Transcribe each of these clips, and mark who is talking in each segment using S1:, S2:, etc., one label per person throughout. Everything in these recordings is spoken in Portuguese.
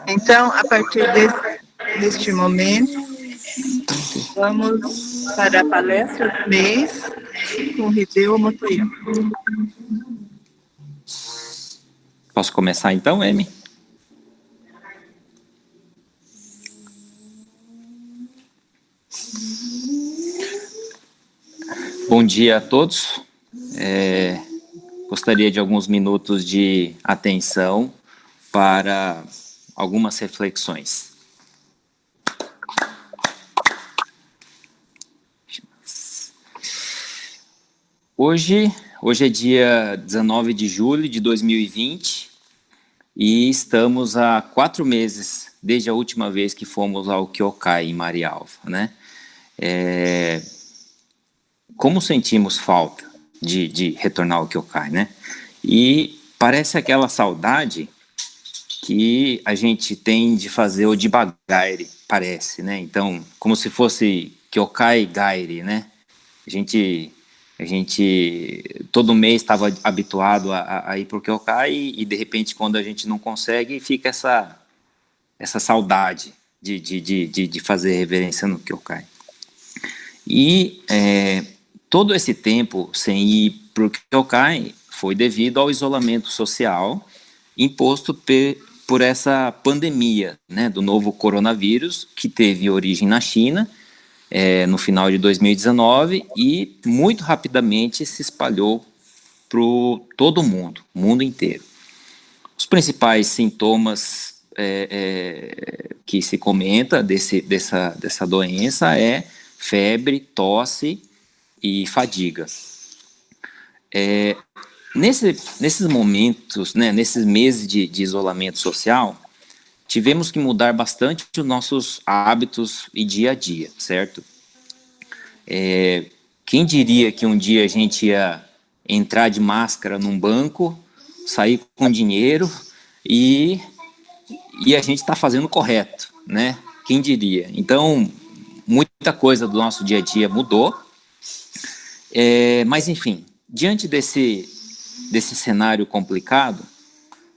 S1: Então, a partir deste momento, vamos para a palestra do mês com Hideo Motoyama.
S2: Posso começar então, Emi? Bom dia a todos. Gostaria de alguns minutos de atenção para algumas reflexões. Hoje é dia 19 de julho de 2020 e estamos há 4 meses desde a última vez que fomos ao Kyokai, em Marialva, né? Como sentimos falta de retornar ao Kyokai, né? E parece aquela saudade que a gente tem de fazer o Jibagaire, parece, né? Então, como se fosse Kyokai Gaire, né? A gente todo mês estava habituado a ir para o Kyokai e de repente quando a gente não consegue fica essa saudade de fazer reverência no Kyokai. E todo esse tempo sem ir para o Kyokai foi devido ao isolamento social imposto por essa pandemia, né, do novo coronavírus, que teve origem na China, no final de 2019, e muito rapidamente se espalhou para todo o mundo inteiro. Os principais sintomas que se comenta dessa doença é febre, tosse e fadiga. Nesses momentos, né, nesses meses de isolamento social, tivemos que mudar bastante os nossos hábitos e dia a dia, certo? Quem diria que um dia a gente ia entrar de máscara num banco, sair com dinheiro e a gente está fazendo correto, né? Quem diria? Então, muita coisa do nosso dia a dia mudou, mas enfim, diante desse cenário complicado,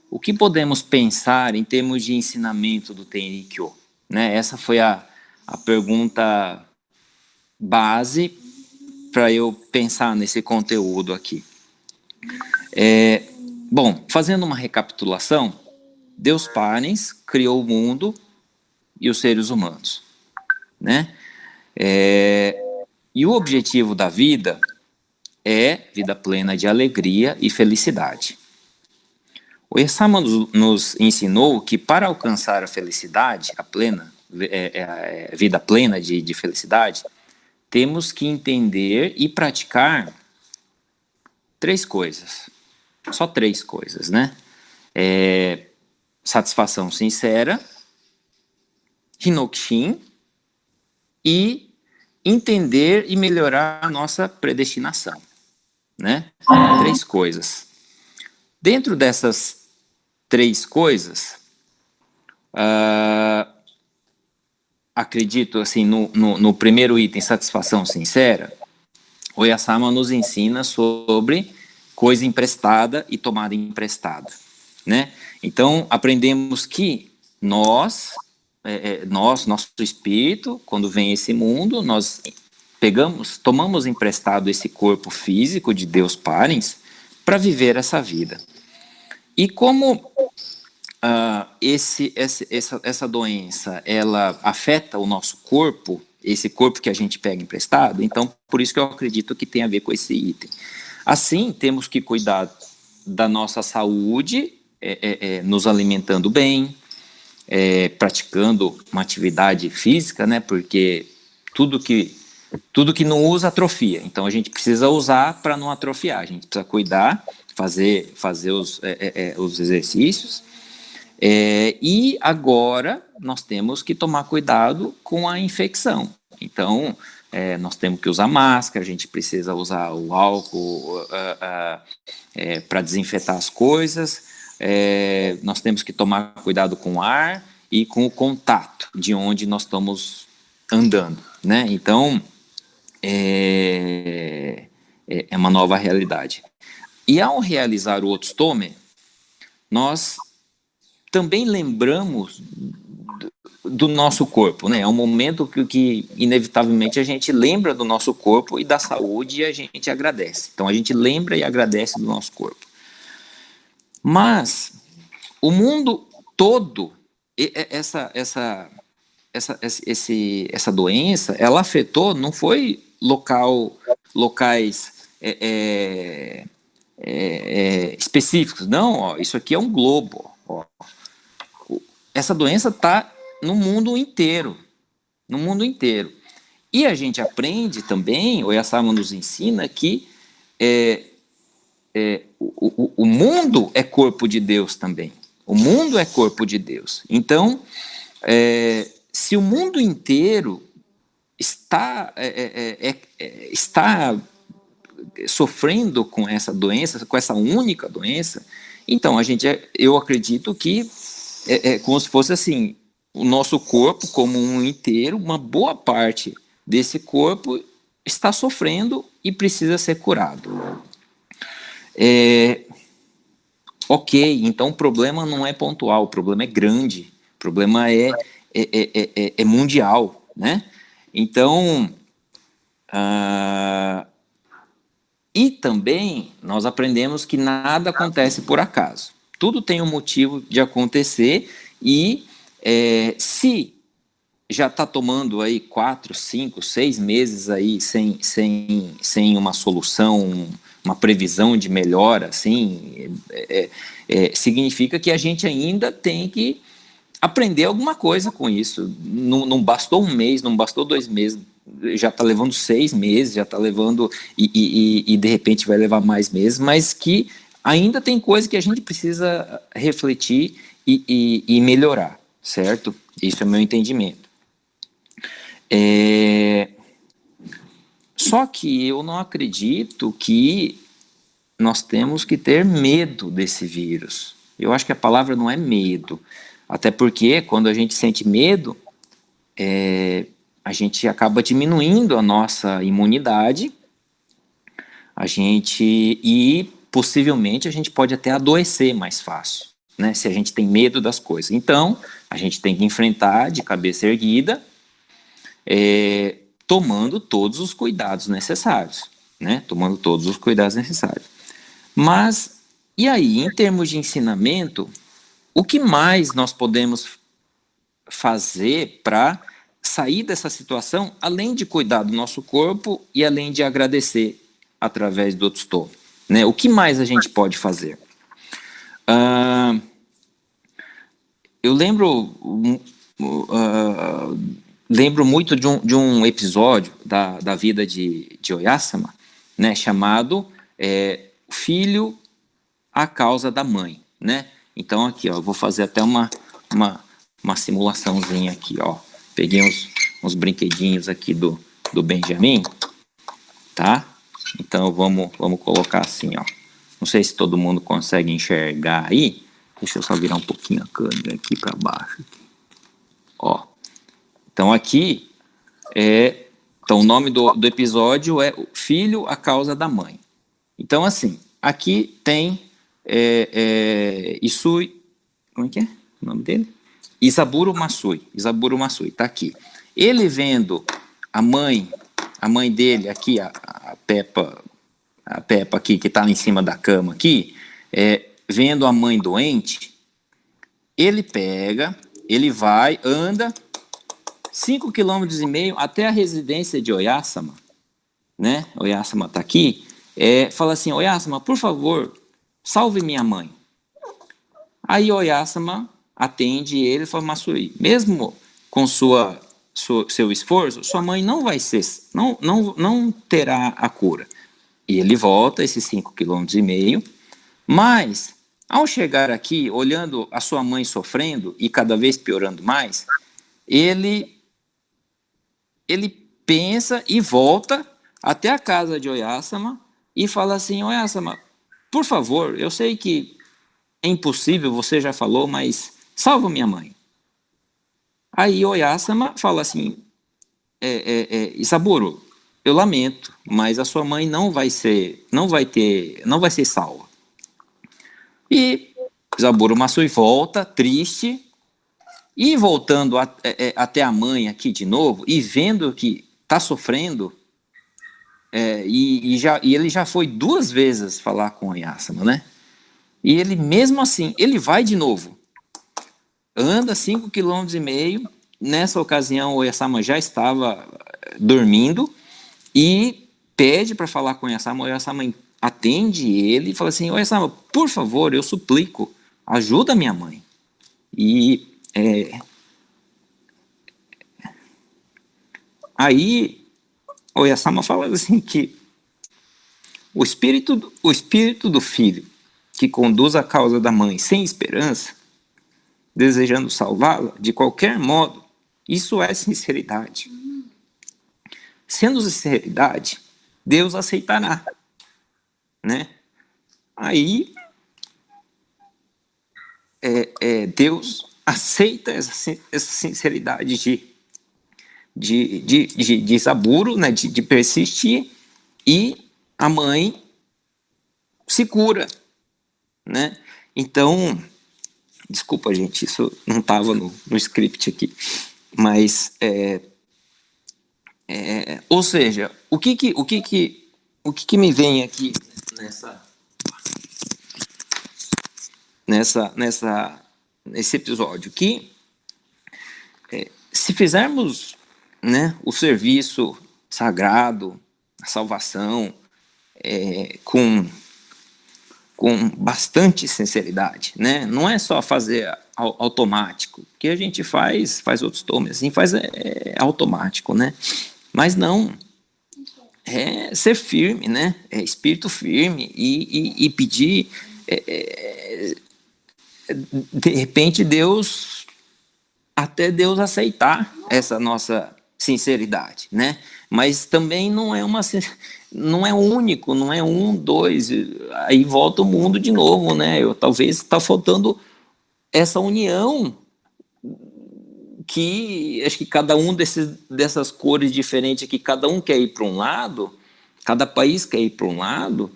S2: o que podemos pensar em termos de ensinamento do Tenrikyo, né? Essa foi a pergunta base para eu pensar nesse conteúdo aqui. Bom, fazendo uma recapitulação, Deus Parens criou o mundo e os seres humanos, né? E o objetivo da vida é vida plena de alegria e felicidade. O Esama nos ensinou que para alcançar a felicidade, a vida plena de felicidade, temos que entender e praticar 3 coisas, só 3 coisas, né? Satisfação sincera, Hinokshin e entender e melhorar a nossa predestinação, né? 3 coisas. Dentro dessas 3 coisas, acredito assim, no primeiro item, satisfação sincera, o Oyasama nos ensina sobre coisa emprestada e tomada emprestada, né? Então, aprendemos que nosso espírito, quando vem esse mundo, nós tomamos emprestado esse corpo físico de Deus Parens para viver essa vida. E como essa doença, ela afeta o nosso corpo, esse corpo que a gente pega emprestado, então por isso que eu acredito que tem a ver com esse item. Assim, temos que cuidar da nossa saúde, nos alimentando bem, praticando uma atividade física, né, porque tudo que não usa atrofia, então a gente precisa usar para não atrofiar, a gente precisa cuidar, fazer os exercícios, e agora nós temos que tomar cuidado com a infecção. Então, nós temos que usar máscara, a gente precisa usar o álcool para desinfetar as coisas, nós temos que tomar cuidado com o ar e com o contato de onde nós estamos andando, né? Então, é uma nova realidade. E ao realizar o Otsutomi, nós também lembramos do nosso corpo, né? É um momento que inevitavelmente a gente lembra do nosso corpo e da saúde e a gente agradece. Então a gente lembra e agradece do nosso corpo. Mas o mundo todo, essa doença, ela afetou, não foi locais específicos, não, ó, isso aqui é um globo, ó. Essa doença está no mundo inteiro, E a gente aprende também, o Oyasama nos ensina que o mundo é corpo de Deus também. O mundo é corpo de Deus. Então, se o mundo inteiro está sofrendo com essa doença, com essa única doença, então eu acredito que é como se fosse assim, o nosso corpo como um inteiro, uma boa parte desse corpo está sofrendo e precisa ser curado. Ok, então o problema não é pontual, o problema é grande, o problema é mundial, né? Então, e também nós aprendemos que nada acontece por acaso. Tudo tem um motivo de acontecer e se já está tomando aí 4, 5, 6 meses aí sem uma solução, uma previsão de melhora, assim, significa que a gente ainda tem que aprender alguma coisa com isso. Não bastou um mês, não bastou 2 meses, já está levando 6 meses, já está levando e de repente vai levar mais meses, mas que ainda tem coisa que a gente precisa refletir e melhorar, certo? Isso é o meu entendimento. Só que eu não acredito que nós temos que ter medo desse vírus. Eu acho que a palavra não é medo, até porque quando a gente sente medo, a gente acaba diminuindo a nossa imunidade, e possivelmente a gente pode até adoecer mais fácil, né, se a gente tem medo das coisas. Então, a gente tem que enfrentar de cabeça erguida, tomando todos os cuidados necessários, né, tomando todos os cuidados necessários. Mas, e aí, em termos de ensinamento, o que mais nós podemos fazer para sair dessa situação, além de cuidar do nosso corpo e além de agradecer através do Tzuto, né? O que mais a gente pode fazer? Eu lembro muito de um episódio da vida de Oyasama, né, chamado Filho à Causa da Mãe, né? Então aqui, ó, eu vou fazer até uma simulaçãozinha aqui, ó. Peguei uns brinquedinhos aqui do Benjamin, tá? Então vamos colocar assim, ó. Não sei se todo mundo consegue enxergar aí. Deixa eu só virar um pouquinho a câmera aqui para baixo. Ó. Então aqui então o nome do episódio é Filho à Causa da Mãe. Então assim, aqui tem Isui, como é que é o nome dele? Isaburo Masui, tá aqui. Ele vendo a mãe dele aqui, a Peppa aqui, que está em cima da cama aqui, vendo a mãe doente, ele vai, anda 5,5 km até a residência de Oyasama, né? Oyasama está aqui, fala assim, Oyasama, por favor, salve minha mãe. Aí Oyasama atende ele e fala, Masui, mesmo com seu esforço, sua mãe não vai não terá a cura. E ele volta esses 5,5 km, mas ao chegar aqui, olhando a sua mãe sofrendo e cada vez piorando mais, ele pensa e volta até a casa de Oyasama e fala assim, Oyasama, por favor, eu sei que é impossível, você já falou, mas salva minha mãe. Aí Oyasama fala assim, Isaburo, eu lamento, mas a sua mãe não vai ser salva. E Zaburo Matsui volta, triste, e voltando até a mãe aqui de novo, e vendo que está sofrendo, e ele já foi 2 vezes falar com Oyasama, né? E ele, mesmo assim, ele vai de novo. Anda 5,5 km. Nessa ocasião, o Oyasama já estava dormindo e pede para falar com o Oyasama. O Oyasama atende ele e fala assim: Oyasama, por favor, eu suplico, ajuda minha mãe. E aí o Oyasama fala assim que o espírito do filho que conduz a causa da mãe sem esperança, desejando salvá-la de qualquer modo, isso é sinceridade. Sendo sinceridade, Deus aceitará, né? Aí Deus aceita essa sinceridade de Zaburo, né? de persistir, e a mãe se cura, né? Então, desculpa, gente, isso não estava no script aqui, mas ou seja, o que me vem aqui nesse episódio? Que se fizermos, né, o serviço sagrado, a salvação, com bastante sinceridade, né? Não é só fazer automático, que a gente faz outros tomes, assim, faz automático, né? Mas não, é ser firme, né? É espírito firme e pedir, de repente até Deus aceitar essa nossa sinceridade, né? Mas também não é único, não é 1, 2, aí volta o mundo de novo, né? Talvez está faltando essa união, que acho que cada um dessas cores diferentes aqui, cada um quer ir para um lado, cada país quer ir para um lado,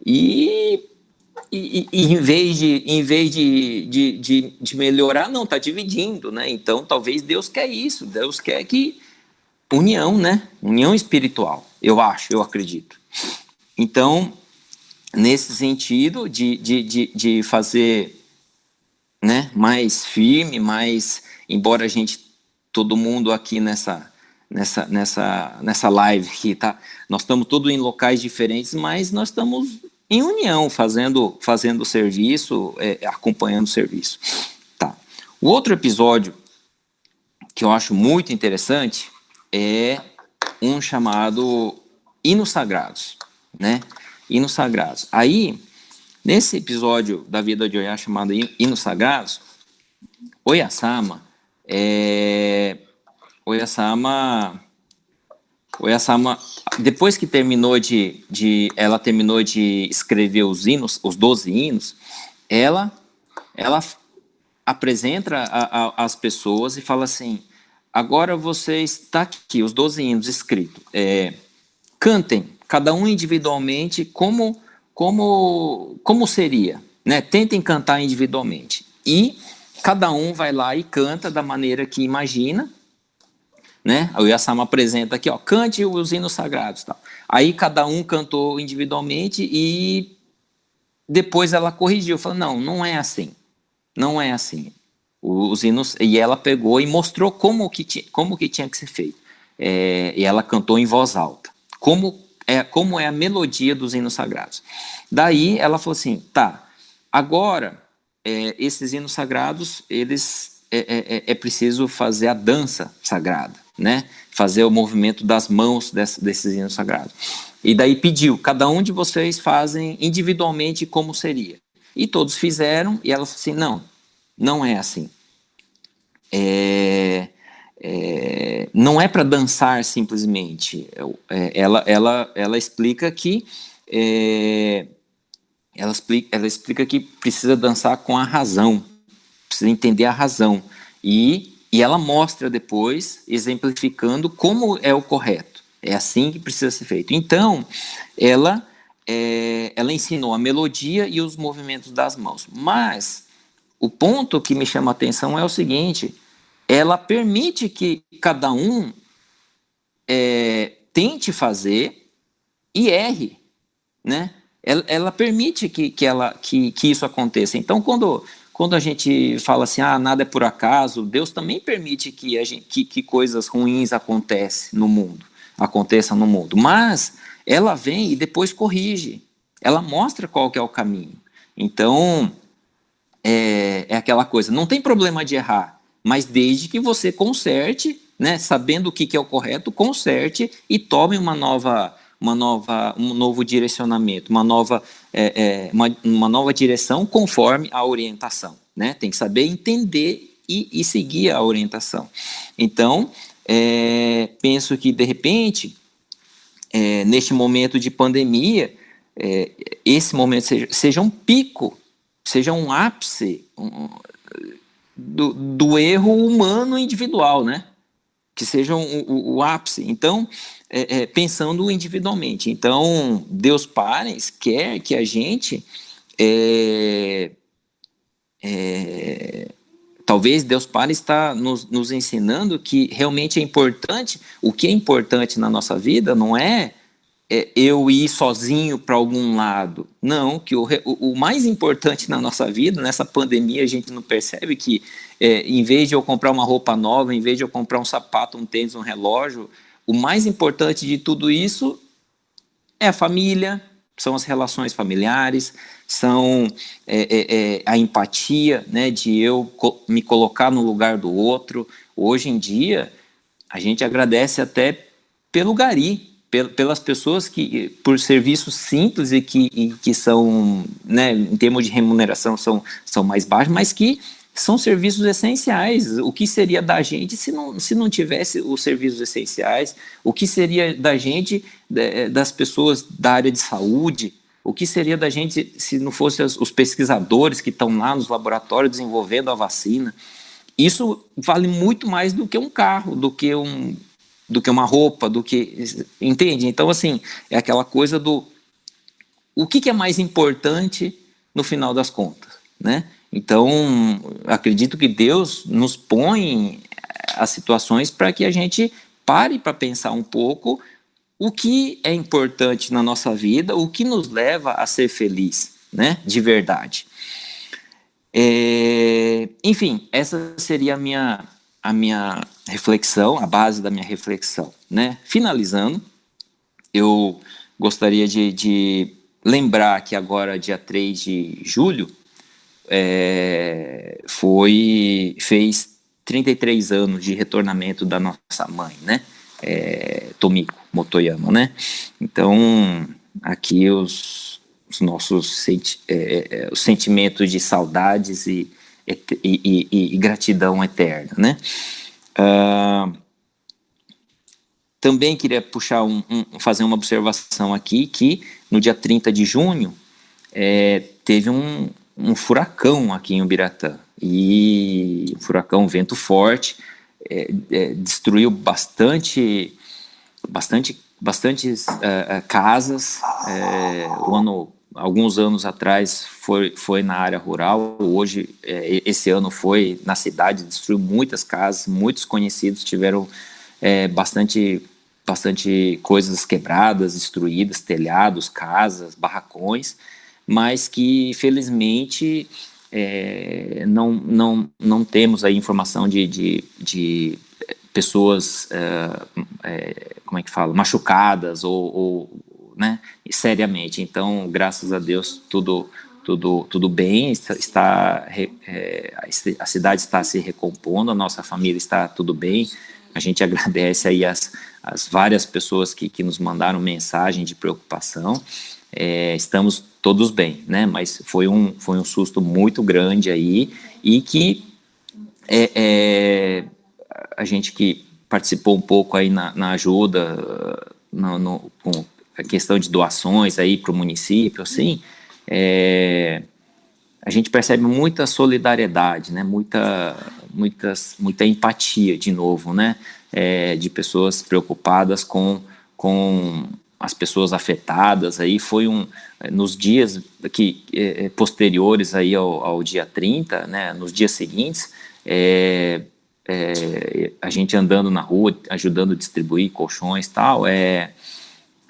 S2: e em vez de melhorar, não, está dividindo, né? Então talvez Deus quer isso, Deus quer que união, né? União espiritual, eu acredito. Então, nesse sentido de fazer, né, mais firme, embora todo mundo aqui nessa live aqui, tá? Nós estamos todos em locais diferentes, mas nós estamos em união, fazendo o serviço, acompanhando o serviço. Tá. O outro episódio que eu acho muito interessante é um chamado Hinos Sagrados, né? Hinos Sagrados. Aí, nesse episódio da vida de Oya chamado Hinos Sagrados, Oyasama, depois que ela terminou de escrever os hinos, os 12 hinos, ela apresenta às pessoas e fala assim: agora está aqui os 12 hinos escritos, cantem, cada um individualmente, como seria, né? Tentem cantar individualmente, e cada um vai lá e canta da maneira que imagina, né? O Oyasama apresenta aqui, ó, cante os hinos sagrados, tal. Aí cada um cantou individualmente e depois ela corrigiu, falou: não é assim, não é assim. Os hinos, e ela pegou e mostrou como que tinha que ser feito. E ela cantou em voz alta, como é a melodia dos hinos sagrados. Daí ela falou assim: tá, agora esses hinos sagrados, eles é preciso fazer a dança sagrada, né? Fazer o movimento das mãos desses hinos sagrados. E daí pediu: cada um de vocês fazem individualmente como seria. E todos fizeram, e ela falou assim: não é assim. Não é para dançar simplesmente. Ela explica que ela explica que precisa dançar com a razão, precisa entender a razão, e ela mostra depois, exemplificando como é o correto. É assim que precisa ser feito. Então, ela ensinou a melodia e os movimentos das mãos, mas o ponto que me chama a atenção é o seguinte: ela permite que cada um tente fazer e erre, né? Ela permite que isso aconteça. Então, quando a gente fala assim, nada é por acaso, Deus também permite que coisas ruins aconteçam no mundo. Mas ela vem e depois corrige. Ela mostra qual que é o caminho. Então, é aquela coisa, não tem problema de errar, mas desde que você conserte, né, sabendo o que é o correto, conserte e tome um novo direcionamento, uma nova direção conforme a orientação, né? Tem que saber entender e seguir a orientação. Então, penso que, de repente, neste momento de pandemia, esse momento seja um pico, seja um ápice do erro humano individual, né? Que seja o ápice. Então, pensando individualmente. Então, Deus Pai quer que a gente talvez Deus Pai está nos ensinando que realmente é importante, o que é importante na nossa vida não é eu ir sozinho para algum lado. Não, que o mais importante na nossa vida, nessa pandemia, a gente não percebe que em vez de eu comprar uma roupa nova, em vez de eu comprar um sapato, um tênis, um relógio, o mais importante de tudo isso é a família, são as relações familiares, são a empatia, né, de eu me colocar no lugar do outro. Hoje em dia, a gente agradece até pelo gari, pelas pessoas que, por serviços simples e que são, né, em termos de remuneração, são mais baixos, mas que são serviços essenciais. O que seria da gente se não tivesse os serviços essenciais? O que seria da gente, das pessoas da área de saúde? O que seria da gente se não fossem os pesquisadores que estão lá nos laboratórios desenvolvendo a vacina? Isso vale muito mais do que um carro, do que uma roupa, entende? Então, assim, é aquela coisa o que é mais importante no final das contas, né? Então, acredito que Deus nos põe as situações para que a gente pare para pensar um pouco o que é importante na nossa vida, o que nos leva a ser feliz, né? De verdade. Enfim, essa seria a minha reflexão, a base da minha reflexão, né? Finalizando, eu gostaria de lembrar que agora, dia 3 de julho, fez 33 anos de retornamento da nossa mãe, né? Tomiko Motoyama, né? Então, aqui os nossos os sentimentos de saudades e gratidão eterna, né? Também queria fazer uma observação aqui, que no dia 30 de junho teve um furacão aqui em Ubiratã, e um furacão, vento forte, destruiu bastantes casas. Alguns anos atrás foi na área rural, hoje, esse ano foi na cidade, destruiu muitas casas, muitos conhecidos tiveram bastante coisas quebradas, destruídas, telhados, casas, barracões, mas que felizmente não temos aí informação de pessoas, como é que fala, machucadas ou né, seriamente. Então, graças a Deus, tudo bem, a cidade está se recompondo, a nossa família está tudo bem. A gente agradece aí as várias pessoas que nos mandaram mensagem de preocupação. Estamos todos bem, né? Mas foi um susto muito grande aí, e que a gente que participou um pouco aí na ajuda, com a questão de doações aí para o município, assim, a gente percebe muita solidariedade, né? Muita empatia, de novo, né? De pessoas preocupadas com as pessoas afetadas. Aí foi nos dias posteriores aí ao dia 30, né, nos dias seguintes, a gente andando na rua, ajudando a distribuir colchões e tal, a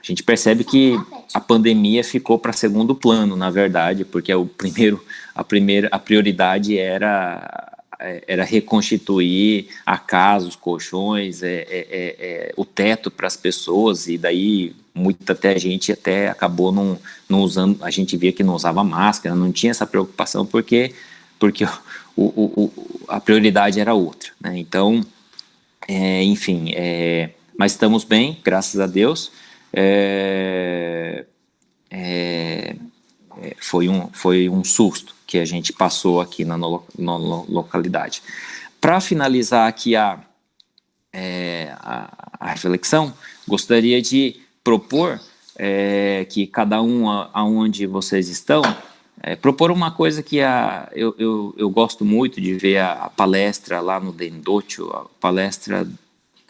S2: gente percebe que a pandemia ficou para segundo plano, na verdade, porque a prioridade era reconstituir a casa, os colchões, o teto para as pessoas, e daí muita gente até acabou não usando, a gente via que não usava máscara, não tinha essa preocupação, porque a prioridade era outra, né? Então, enfim, mas estamos bem, graças a Deus. Foi um susto que a gente passou aqui na localidade. Para finalizar aqui a reflexão, gostaria de propor que cada um, aonde vocês estão, propor uma coisa que eu gosto muito de ver a palestra lá no Dendotio, a palestra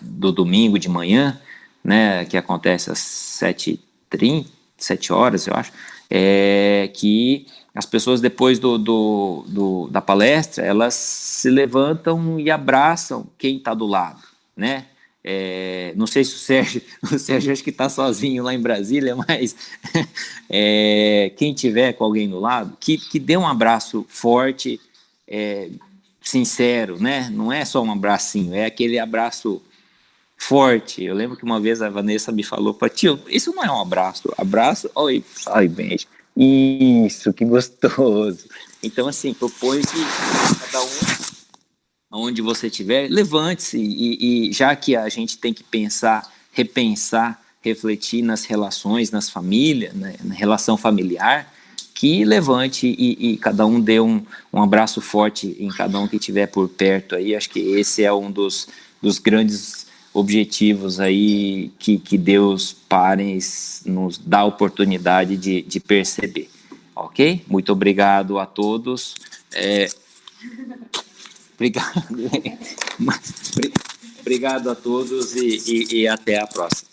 S2: do domingo de manhã, né, que acontece às 7h30, 7 horas, eu acho, que as pessoas depois da palestra, elas se levantam e abraçam quem está do lado, né? Não sei se o Sérgio acho que está sozinho lá em Brasília, mas quem tiver com alguém do lado, que dê um abraço forte, sincero, né? Não é só um abracinho, é aquele abraço forte. Eu lembro que uma vez a Vanessa me falou, tio, isso não é um abraço, oi, ai, beijo, isso, que gostoso. Então, assim, propõe que cada um, onde você estiver, levante-se, e já que a gente tem que repensar, refletir nas relações, nas famílias, né, na relação familiar, que levante e cada um dê um abraço forte em cada um que estiver por perto aí. Acho que esse é um dos grandes objetivos aí que Deus nos dá a oportunidade de perceber, ok? Muito obrigado a todos. Obrigado a todos e até a próxima.